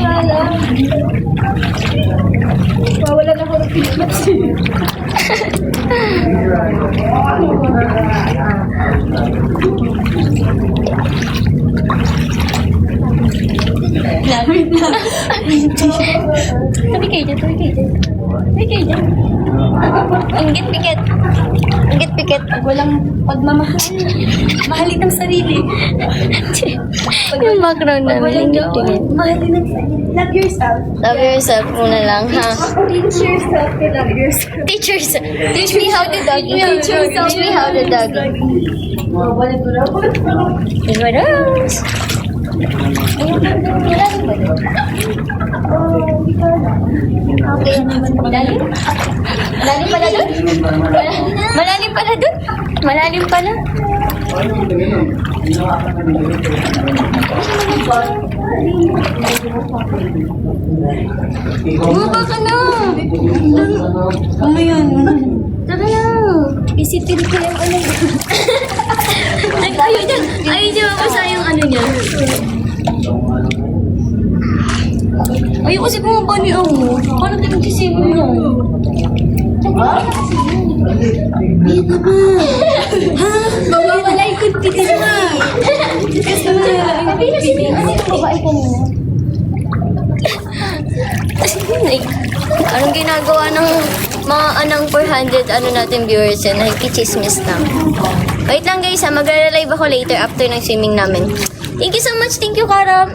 nga lang. Wala na ako ng Philippines. Wait lang. Tabi kayo dyan, tabi kayo dyan. Tabi kayo dyan. Inggit pikit. Inggit pikit. Walang pagmamahal. Mahalin ang sarili. Yung background namin, inggit pikit. Mahalin ang sarili. Love yourself. Love yourself muna lang, ha? Teach yourself to love yourself. Teachers, teach me how to doggy. Teach me how to doggy. Igwaros. Okay. Malalim? Malalim pala doon? Malalim pala doon? Malalim pala? Bumaba ka na! Ano yan? Tara na! Isipin ko yung ano. Ayaw niya mabasa yung ano niya. Ayaw kasi bumaba ni Amo. Paano tayo magsisipin mo? Ayan na ba? Ha? Mawawala yung confidence na. Kasi Sabi na si Ano yung babae kanina? Anong ginagawa ng mga anang 400 natin viewers yan? Nakikichismis lang. Wait lang guys, mag-live ako later after ng swimming namin. Thank you so much. Thank you, Kara.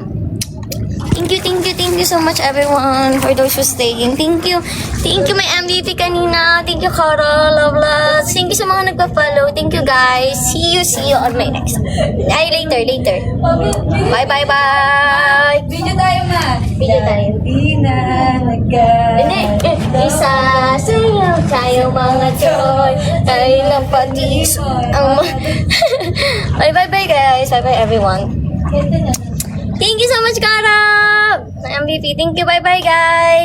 Thank you so much everyone for those who staying. Thank you my MVP kanina. Thank you, Kara. Love. Thank you sa mga nagpa-follow. Thank you guys. See you on my next. Ay, later. Bye. video tayo na. Video tayo. Di na Hindi. Isa sa'yo tayo mga troy. Tayo lang patis. Bye guys. Bye everyone. Thank you so much, Kara. MVP. Thank you. Bye guys.